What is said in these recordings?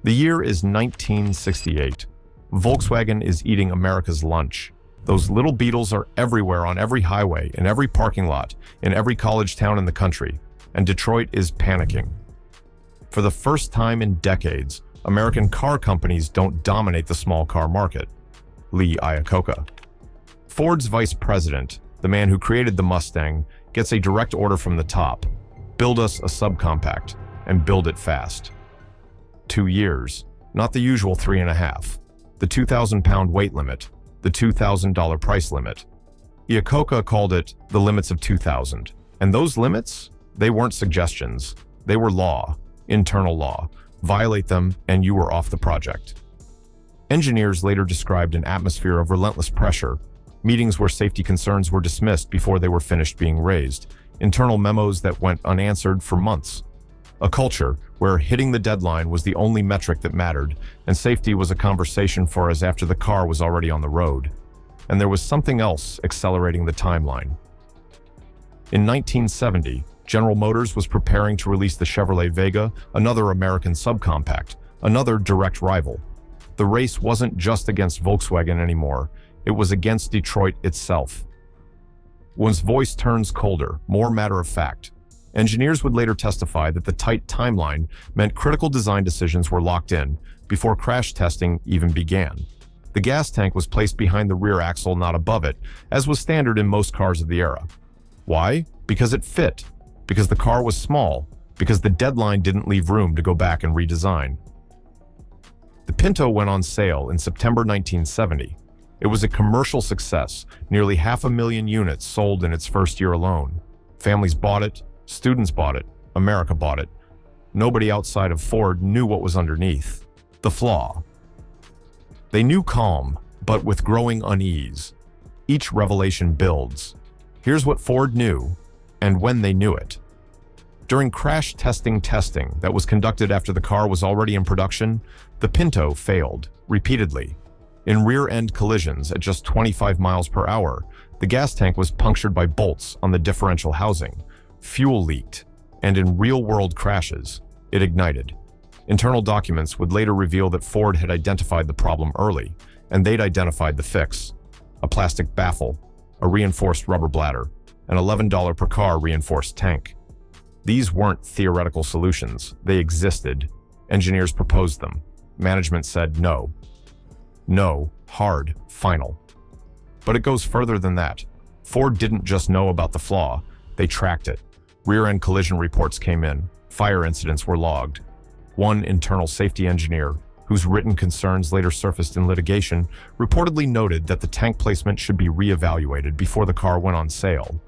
The year is 1968. Volkswagen is eating America's lunch. Those little Beetles are everywhere on every highway, in every parking lot, in every college town in the country, and Detroit is panicking. For the first time in decades, American car companies don't dominate the small car market. Lee Iacocca. Ford's vice president, the man who created the Mustang, gets a direct order from the top. Build us a subcompact, and build it fast. 2 years, not the usual 3.5. The 2,000-pound weight limit, the $2,000 price limit. Iacocca called it the limits of 2,000. And those limits, they weren't suggestions. They were law, internal law. Violate them, and you were off the project. Engineers later described an atmosphere of relentless pressure, meetings where safety concerns were dismissed before they were finished being raised, internal memos that went unanswered for months. A culture where hitting the deadline was the only metric that mattered, and safety was a conversation for us after the car was already on the road. And there was something else accelerating the timeline. In 1970, General Motors was preparing to release the Chevrolet Vega, another American subcompact, another direct rival. The race wasn't just against Volkswagen anymore, it was against Detroit itself. One's voice turns colder, more matter-of-fact. Engineers would later testify that the tight timeline meant critical design decisions were locked in before crash testing even began. The gas tank was placed behind the rear axle, not above it, as was standard in most cars of the era. Why? Because it fit. Because the car was small. Because the deadline didn't leave room to go back and redesign. The Pinto went on sale in September 1970. It was a commercial success, nearly 500,000 units sold in its first year alone. Families bought it, students bought it, America bought it. Nobody outside of Ford knew what was underneath. The Flaw. They knew calm, but with growing unease. Each revelation builds. Here's what Ford knew, and when they knew it. During crash testing that was conducted after the car was already in production, the Pinto failed, repeatedly. In rear-end collisions at just 25 miles per hour, the gas tank was punctured by bolts on the differential housing. Fuel leaked, and in real-world crashes, it ignited. Internal documents would later reveal that Ford had identified the problem early, and they'd identified the fix. A plastic baffle, a reinforced rubber bladder, an $11 per car reinforced tank. These weren't theoretical solutions, they existed. Engineers proposed them. Management said no. No, hard, final. But it goes further than that. Ford didn't just know about the Flaw, they tracked it. Rear-end collision reports came in, fire incidents were logged. One internal safety engineer, whose written concerns later surfaced in litigation, reportedly noted that the tank placement should be reevaluated before the car went on sale.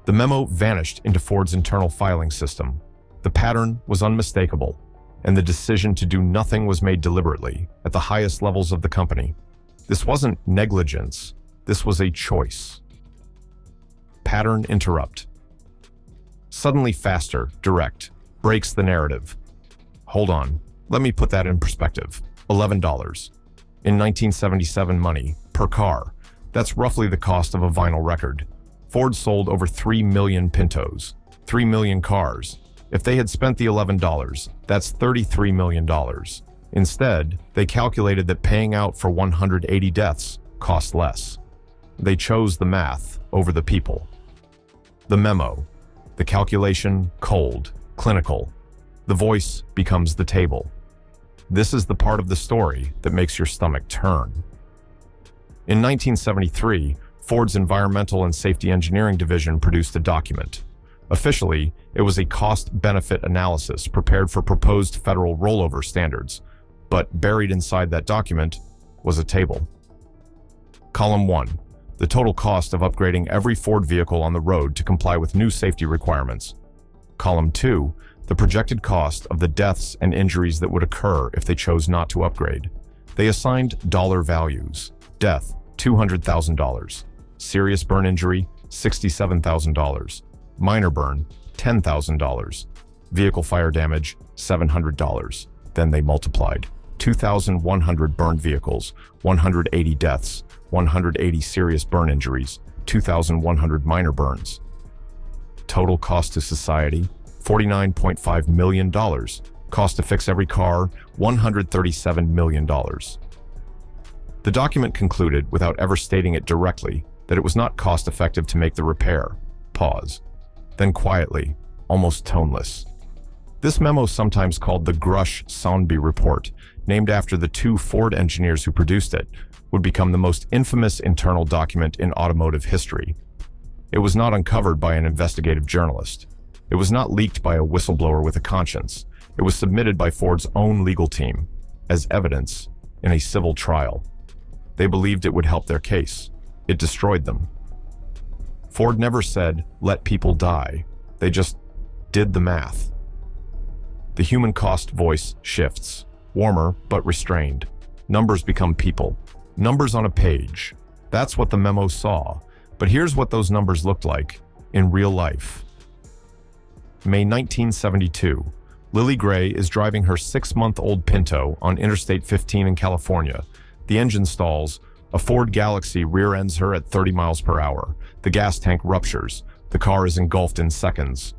The memo vanished into Ford's internal filing system. The pattern was unmistakable, and the decision to do nothing was made deliberately at the highest levels of the company. This wasn't negligence, this was a choice. Pattern interrupt. Suddenly faster, direct, breaks the narrative. Hold on, let me put that in perspective. $11. In 1977 money, per car, that's roughly the cost of a vinyl record. Ford sold over 3 million Pintos, 3 million cars. If they had spent the $11, that's $33 million. Instead, they calculated that paying out for 180 deaths cost less. They chose the math over the people. The memo. The calculation, cold, clinical. The voice becomes the table. This is the part of the story that makes your stomach turn. In 1973, Ford's Environmental and Safety Engineering Division produced a document. Officially, it was a cost-benefit analysis prepared for proposed federal rollover standards, but buried inside that document was a table. Column 1. The total cost of upgrading every Ford vehicle on the road to comply with new safety requirements. Column 2. The projected cost of the deaths and injuries that would occur if they chose not to upgrade. They assigned dollar values. Death, $200,000. Serious burn injury, $67,000. Minor burn, $10,000. Vehicle fire damage, $700. Then they multiplied. 2,100 burned vehicles, 180 deaths, 180 serious burn injuries, 2,100 minor burns. Total cost to society, $49.5 million. Cost to fix every car, $137 million. The document concluded, without ever stating it directly, that it was not cost-effective to make the repair. Pause. Then quietly, almost toneless. This memo, sometimes called the Grush-Saunby report, named after the two Ford engineers who produced it, would become the most infamous internal document in automotive history. It was not uncovered by an investigative journalist. It was not leaked by a whistleblower with a conscience. It was submitted by Ford's own legal team as evidence in a civil trial. They believed it would help their case. It destroyed them. Ford never said, "Let people die." They just did the math. The human cost voice shifts, warmer but restrained. Numbers become people. Numbers on a page. That's what the memo saw. But here's what those numbers looked like in real life. May 1972. Lily Gray is driving her 6-month-old Pinto on Interstate 15 in California. The engine stalls. A Ford Galaxy rear-ends her at 30 miles per hour. The gas tank ruptures. The car is engulfed in seconds.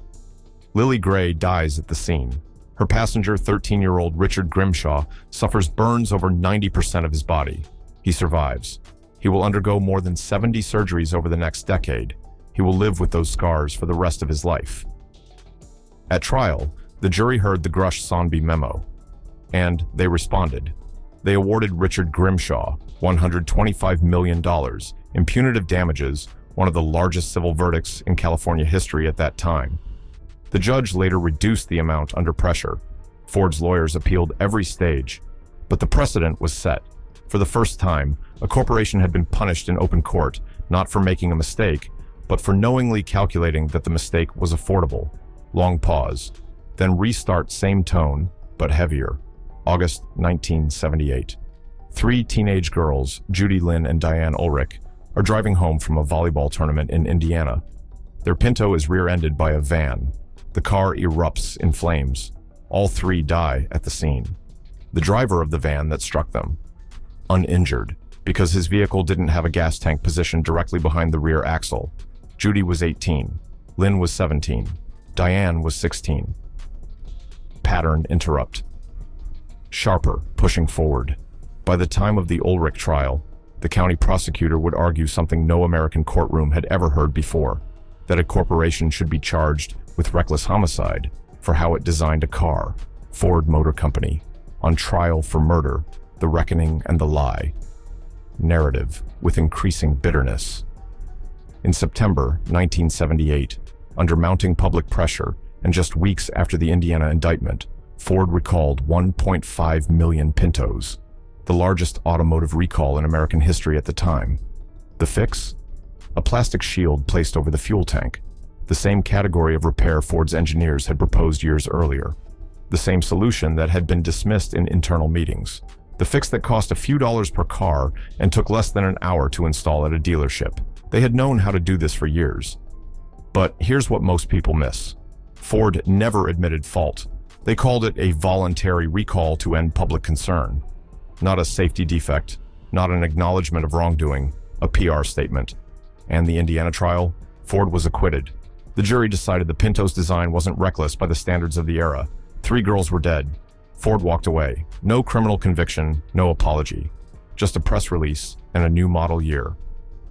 Lily Gray dies at the scene. Her passenger, 13-year-old Richard Grimshaw, suffers burns over 90% of his body. He survives. He will undergo more than 70 surgeries over the next decade. He will live with those scars for the rest of his life. At trial, the jury heard the Grush-Saunby memo, and they responded. They awarded Richard Grimshaw $125 million in punitive damages, one of the largest civil verdicts in California history at that time. The judge later reduced the amount under pressure. Ford's lawyers appealed every stage, but the precedent was set. For the first time, a corporation had been punished in open court, not for making a mistake, but for knowingly calculating that the mistake was affordable. Long pause, then restart, same tone, but heavier. August 1978. 3 teenage girls, Judy Lynn and Diane Ulrich, are driving home from a volleyball tournament in Indiana. Their Pinto is rear-ended by a van. The car erupts in flames. All 3 die at the scene. The driver of the van that struck them, uninjured, because his vehicle didn't have a gas tank positioned directly behind the rear axle. Judy was 18. Lynn was 17. Diane was 16. Pattern interrupt. Sharper, pushing forward. By the time of the Ulrich trial, the county prosecutor would argue something no American courtroom had ever heard before, that a corporation should be charged with reckless homicide for how it designed a car, Ford Motor Company, on trial for murder, the reckoning and the lie. Narrative with increasing bitterness. In September 1978, under mounting public pressure and just weeks after the Indiana indictment, Ford recalled 1.5 million Pintos, the largest automotive recall in American history at the time. The fix? A plastic shield placed over the fuel tank, the same category of repair Ford's engineers had proposed years earlier, the same solution that had been dismissed in internal meetings, the fix that cost a few dollars per car and took less than an hour to install at a dealership. They had known how to do this for years. But here's what most people miss. Ford never admitted fault. They called it a voluntary recall to end public concern. Not a safety defect, not an acknowledgement of wrongdoing, a PR statement. And the Indiana trial? Ford was acquitted. The jury decided the Pinto's design wasn't reckless by the standards of the era. 3 girls were dead. Ford walked away. No criminal conviction, no apology. Just a press release and a new model year.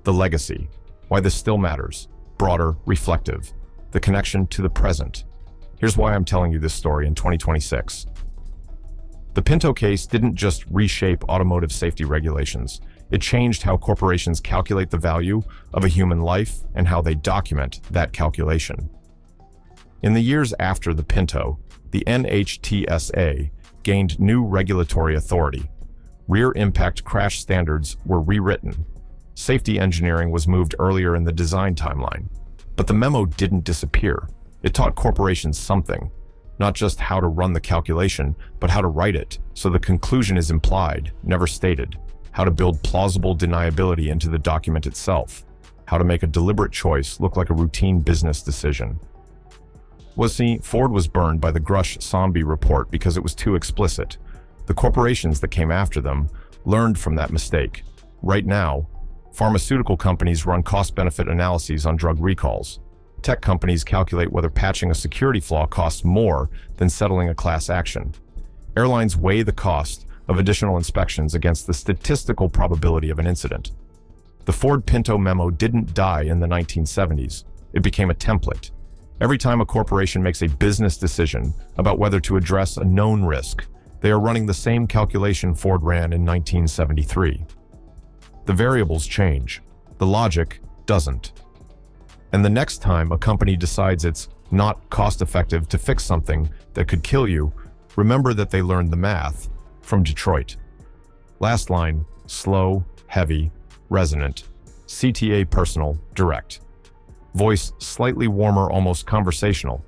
The legacy. Why this still matters. Broader, reflective. The connection to the present. Here's why I'm telling you this story in 2026. The Pinto case didn't just reshape automotive safety regulations. It changed how corporations calculate the value of a human life and how they document that calculation. In the years after the Pinto, the NHTSA gained new regulatory authority. Rear impact crash standards were rewritten. Safety engineering was moved earlier in the design timeline. But the memo didn't disappear. It taught corporations something, not just how to run the calculation, but how to write it, so the conclusion is implied, never stated. How to build plausible deniability into the document itself. How to make a deliberate choice look like a routine business decision. Ford was burned by the Grush-Saunby report because it was too explicit. The corporations that came after them learned from that mistake. Right now, pharmaceutical companies run cost-benefit analyses on drug recalls. Tech companies calculate whether patching a security flaw costs more than settling a class action. Airlines weigh the cost of additional inspections against the statistical probability of an incident. The Ford Pinto memo didn't die in the 1970s. It became a template. Every time a corporation makes a business decision about whether to address a known risk, they are running the same calculation Ford ran in 1973. The variables change. The logic doesn't. And the next time a company decides it's not cost-effective to fix something that could kill you, remember that they learned the math from Detroit. Last line, slow, heavy, resonant. CTA personal, direct. Voice slightly warmer, almost conversational.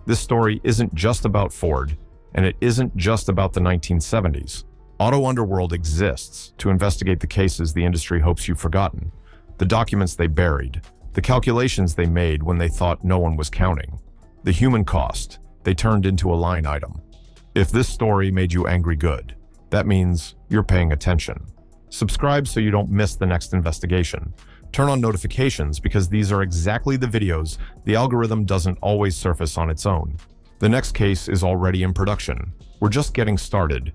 This story isn't just about Ford, and it isn't just about the 1970s. Auto Underworld exists to investigate the cases the industry hopes you've forgotten, the documents they buried, the calculations they made when they thought no one was counting, the human cost they turned into a line item. If this story made you angry good, that means you're paying attention. Subscribe so you don't miss the next investigation. Turn on notifications because these are exactly the videos the algorithm doesn't always surface on its own. The next case is already in production. We're just getting started.